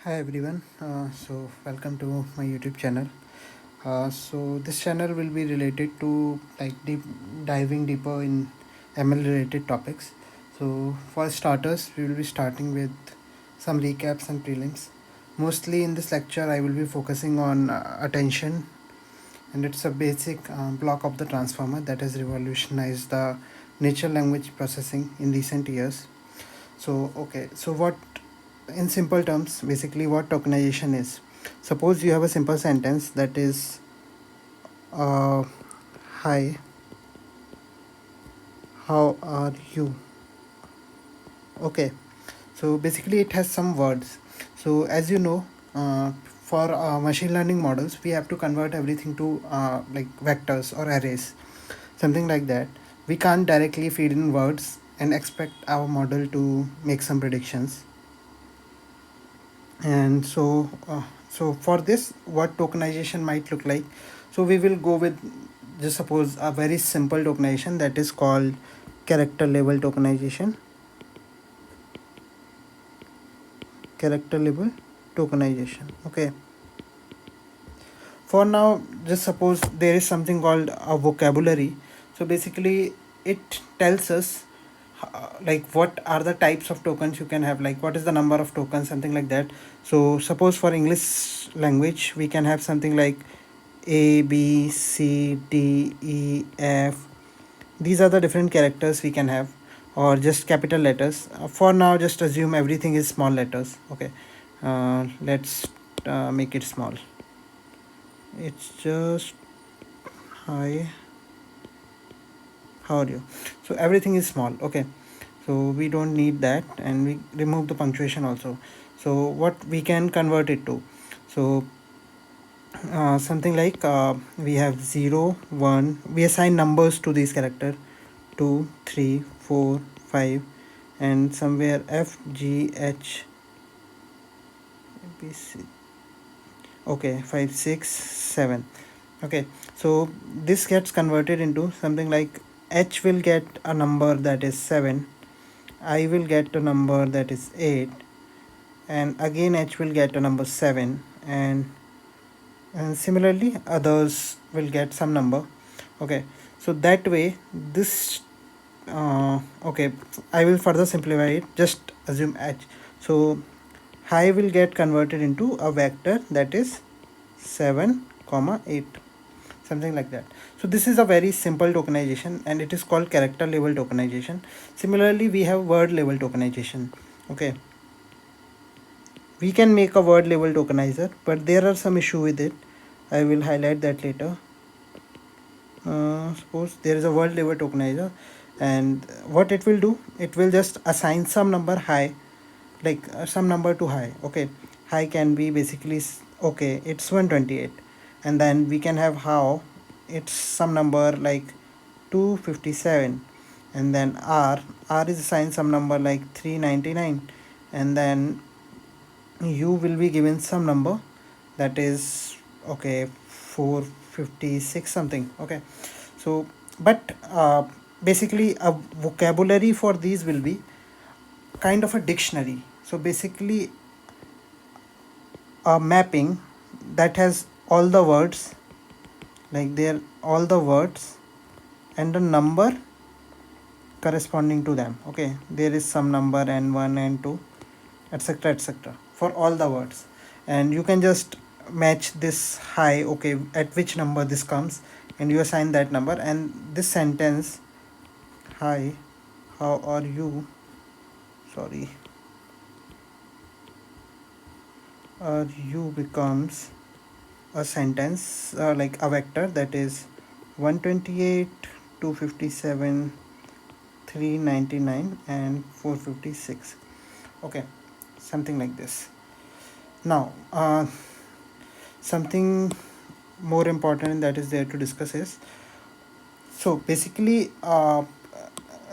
Hi everyone. Welcome to my YouTube channel. This channel will be related to diving deeper in ML related topics. So for starters, we will be starting with some recaps and prelims. Mostly in this lecture, I will be focusing on attention, and it's a basic block of the transformer that has revolutionized the natural language processing in recent years. What in simple terms, basically what tokenization is. Suppose you have a simple sentence that is, uh, hi, how are you? Okay, so basically it has some words. So as you know, for machine learning models, we have to convert everything to like vectors or arrays, something like that. We can't directly feed in words and expect our model to make some predictions. And so for this, what tokenization might look like, so we will go with, just suppose, a very simple tokenization that is called character level tokenization. Character level tokenization. Okay, for now, just suppose there is something called a vocabulary. So basically it tells us like what are the types of tokens you can have, like what is the number of tokens, something like that. So suppose for English language we can have something like A, B, C, D, E, F. These are the different characters we can have, or just capital letters. For now, just assume everything is small letters. Okay, let's make it small. It's just hi, how are you? So everything is small. Okay, so we don't need that, and we remove the punctuation also. So what we can convert it to, so something like we have 0 1, we assign numbers to these character, 2 3 4 5, and somewhere F G H B C. Okay, 5 6 7. Okay, so this gets converted into something like H will get a number that is 7, I will get a number that is 8, and again H will get a number 7, and similarly others will get some number. Okay, so that way this okay, I will further simplify it. Just assume H. So high will get converted into a vector that is 7 comma 8, something like that. So this is a very simple tokenization, and it is called character level tokenization. Similarly, we have word level tokenization. Okay, we can make a word level tokenizer, but there are some issue with it. I will highlight that later. Suppose there is a word level tokenizer, and what it will do, it will just assign some number high, like some number to high. Okay, high can be basically okay, it's 128, and then we can have how, it's some number like 257, and then r is assigned some number like 399, and then you will be given some number that is okay 456 something. Okay, so but basically a vocabulary for these will be kind of a dictionary. So basically a mapping that has all the words, like they're all the words and a number corresponding to them. Okay, there is some number n1 n2 etc etc for all the words, and you can just match this high, okay, at which number this comes, and you assign that number, and this sentence, hi, how are you, sorry, are you, becomes a sentence, like a vector that is 128 257 399 and 456. Okay, something like this. Now something more important that is there to discuss is, so basically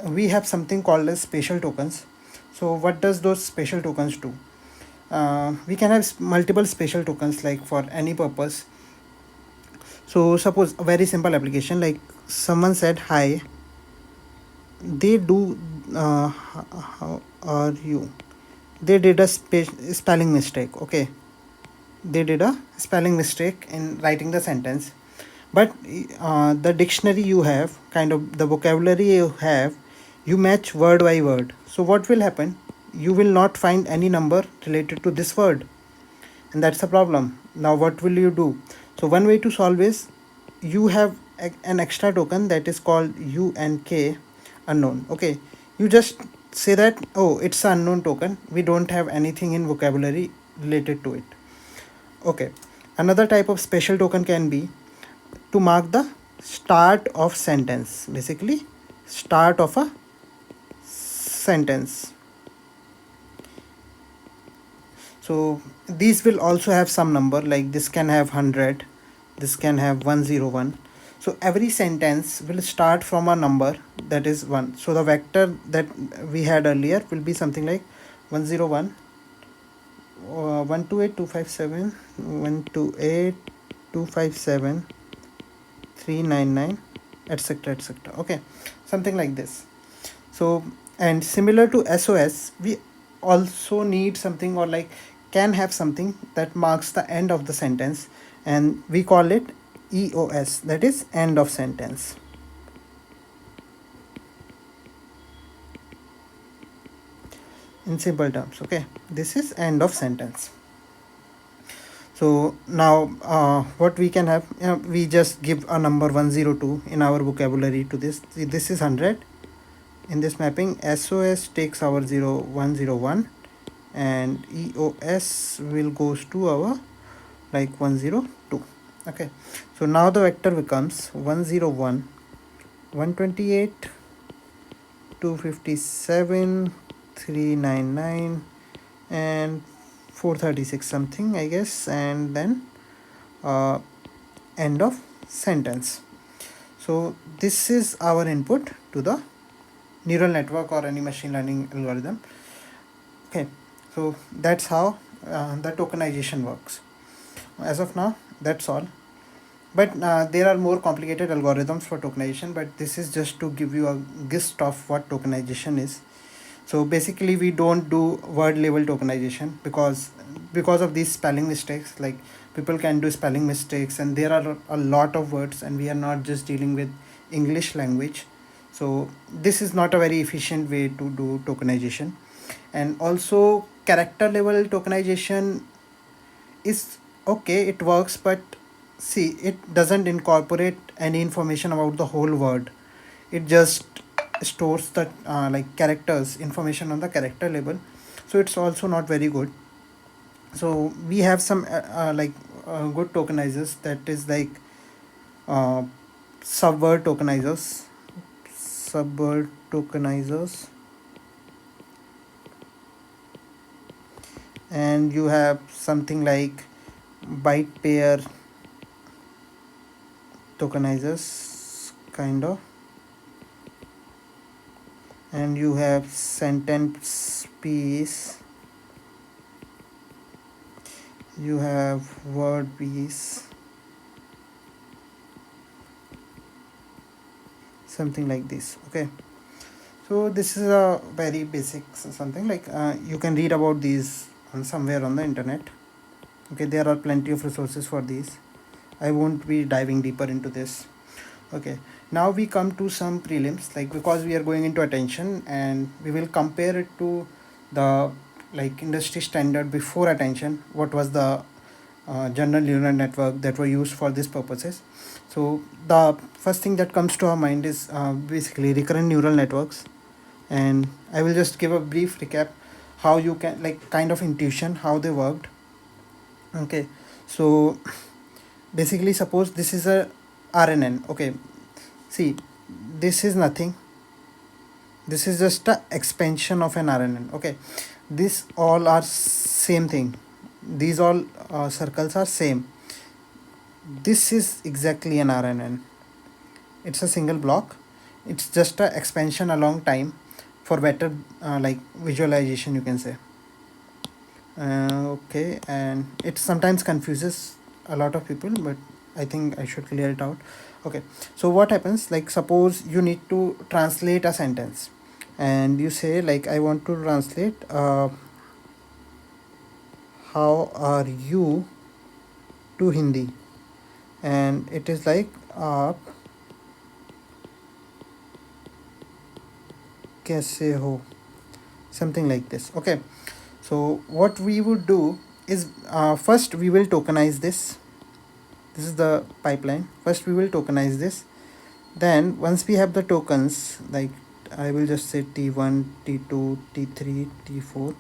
we have something called as spatial tokens. So what does those spatial tokens do? We can have multiple spatial tokens like for any purpose. So suppose a very simple application, like someone said hi, they do how are you, they did a spelling mistake. Okay, they did a spelling mistake in writing the sentence, but the dictionary you have, kind of the vocabulary you have, you match word by word. So what will happen, you will not find any number related to this word, and that's the problem. Now what will you do? So one way to solve is, you have an extra token that is called UNK, unknown. Okay, you just say that, oh, it's an unknown token, we don't have anything in vocabulary related to it. Okay, another type of special token can be to mark the start of sentence, basically start of a sentence. So these will also have some number, like this can have 100, this can have 101. So every sentence will start from a number that is 1. So the vector that we had earlier will be something like 101, 128, 399, etc, etc. Okay, something like this. So, and similar to SOS, we also need something, or like can have something that marks the end of the sentence, and we call it EOS, that is end of sentence. In simple terms, okay, this is end of sentence. So now what we can have, we just give a number 102 in our vocabulary to this. This is 100. In this mapping, SOS takes our 101, and EOS will goes to our like 102. Okay, so now the vector becomes 101, 128, 257, 399, and 436 something, I guess, and then end of sentence. So this is our input to the neural network or any machine learning algorithm. Okay, so that's how the tokenization works. As of now, that's all. But there are more complicated algorithms for tokenization, but this is just to give you a gist of what tokenization is. So basically we don't do word level tokenization, because of these spelling mistakes. Like, people can do spelling mistakes, and there are a lot of words, and we are not just dealing with English language. So this is not a very efficient way to do tokenization. And also character level tokenization is okay, it works, but see, it doesn't incorporate any information about the whole word. It just stores the like characters information on the character level. So it's also not very good. So we have some good tokenizers, that is like uh, subword tokenizers, and you have something like byte pair tokenizers, kind of, and you have sentence piece, you have word piece, something like this. Okay, so this is a very basic something, like you can read about these on somewhere on the internet. Okay, there are plenty of resources for these. I won't be diving deeper into this. Okay, now we come to some prelims, like, because we are going into attention, and we will compare it to the like industry standard before attention, what was the general neural network that were used for these purposes. So the first thing that comes to our mind is basically recurrent neural networks, and I will just give a brief recap how you can, like, kind of intuition how they worked. Okay, so basically, suppose this is a RNN. Okay, see, this is nothing, this is just a expansion of an RNN. Okay, this all are same thing, these all circles are same. This is exactly an RNN, it's a single block, it's just a expansion along time for better like visualization, you can say. Okay, and it sometimes confuses a lot of people, but I think I should clear it out. Okay, so what happens, like, suppose you need to translate a sentence, and you say, like, I want to translate how are you to Hindi, and it is like आप कैसे हो, something like this. Okay, so what we would do is, first we will tokenize this. This is the pipeline. First we will tokenize this. Then once we have the tokens, like I will just say T1, T2, T3, T4.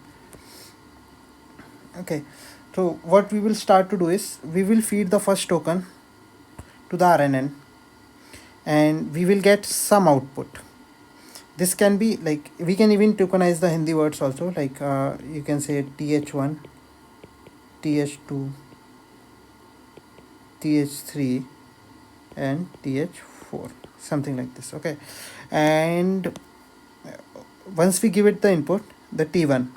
Okay, so what we will start to do is we will feed the first token to the RNN, and we will get some output. This can be like, we can even tokenize the Hindi words also, like you can say TH1, TH2, TH3, and TH4, something like this. Okay, and once we give it the input, the T1,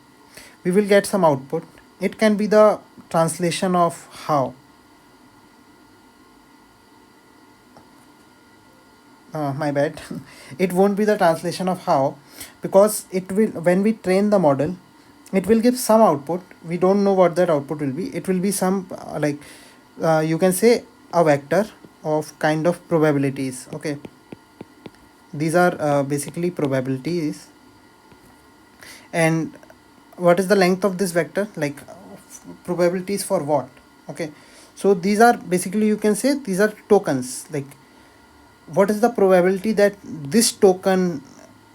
we will get some output. It can be the translation of how. My bad. It won't be the translation of how, because it will, when we train the model, it will give some output. We don't know what that output will be. It will be some you can say a vector of kind of probabilities. Okay, these are basically probabilities. And what is the length of this vector, like probabilities for what? Okay, so these are basically, you can say these are tokens, like what is the probability that this token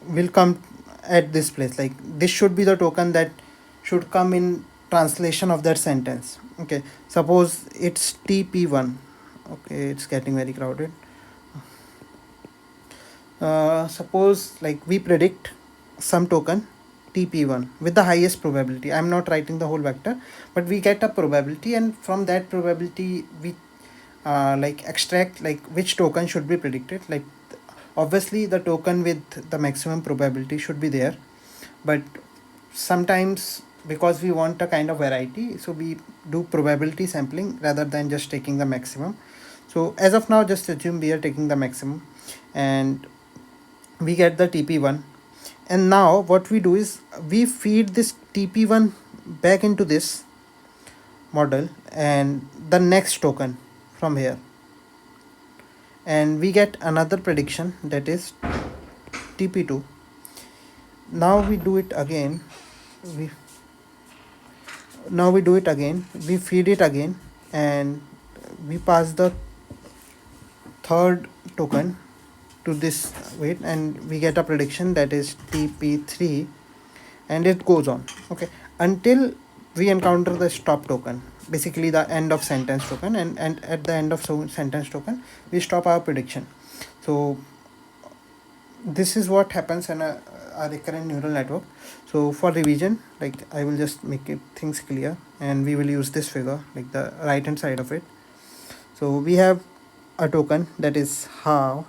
will come at this place, like this should be the token that should come in translation of that sentence. Okay, suppose it's TP1. Okay, it's getting very crowded. Suppose like we predict some token TP1 with the highest probability. I'm not writing the whole vector, but we get a probability, and from that probability we like extract like which token should be predicted. Like obviously the token with the maximum probability should be there, but sometimes because we want a kind of variety, so we do probability sampling rather than just taking the maximum. So as of now, just assume we are taking the maximum, and we get the TP1. And now what we do is we feed this TP1 back into this model and the next token from here, and we get another prediction, that is TP2. Now we do it again. We Now we do it again. We feed it again, and we pass the third token to this weight, and we get a prediction, that is TP3, and it goes on. Okay, until we encounter the stop token, basically the end of sentence token, and at the end of sentence token we stop our prediction. So this is what happens in a recurrent neural network. So for revision, like I will just make it things clear, and we will use this figure, like the right hand side of it. So we have a token that is how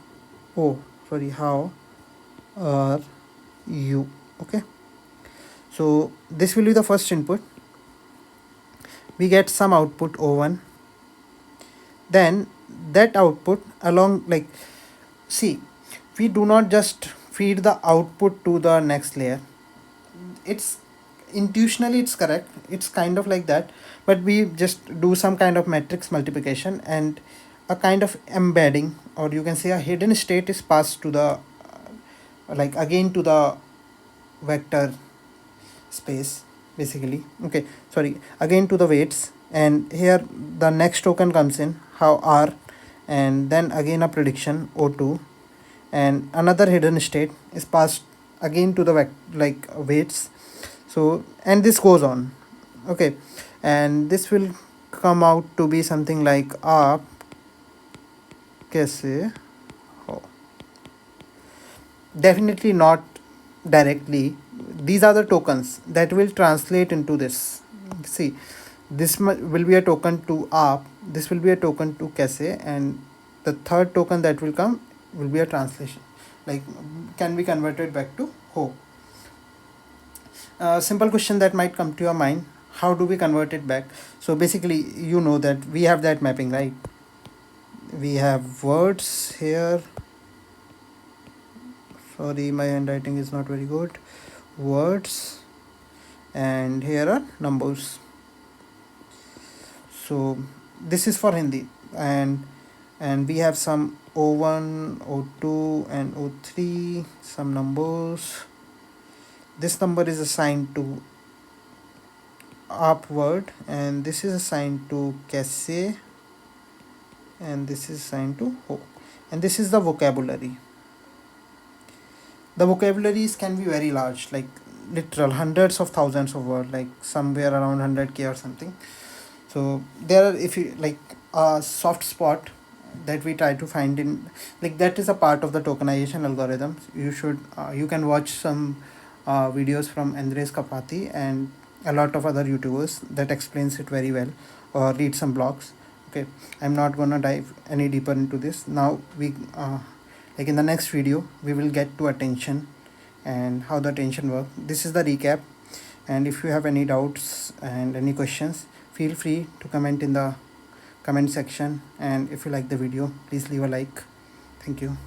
how are you. Okay, so this will be the first input. We get some output O1. Then that output along, like, see, we do not just feed the output to the next layer. It's intuitionally it's correct, it's kind of like that, but we just do some kind of matrix multiplication, and a kind of embedding, or you can say a hidden state, is passed to the like again to the vector space, basically. Okay, sorry, again to the weights, and here the next token comes in, how r, and then again a prediction O2, and another hidden state is passed again to the like weights. So, and this goes on. Okay, and this will come out to be something like आप कैसे हो. Definitely not directly. These are the tokens that will translate into this. See, this will be a token to aap, this will be a token to kaise, and the third token that will come will be a translation, like can be converted back to ho. Simple question that might come to your mind: how do we convert it back? So basically, you know that we have that mapping, right? We have words here. Sorry, my handwriting is not very good. Words, and here are numbers. So this is for Hindi, and we have some O1, O2 and O3, some numbers. This number is assigned to upward, and this is assigned to caisse, and this is assigned to ho. And this is the vocabulary. The vocabularies can be very large, like literal hundreds of thousands of words, like somewhere around 100k or something. So there are, if you like, a soft spot that we try to find in, like, that is a part of the tokenization algorithms. You can watch some videos from Andres Kapati and a lot of other YouTubers that explains it very well, or read some blogs. Okay, I'm not gonna dive any deeper into this now. Like, in the next video we will get to attention and how the attention work. This is the recap, and if you have any doubts and any questions, feel free to comment in the comment section. And if you like the video, please leave a like. Thank you.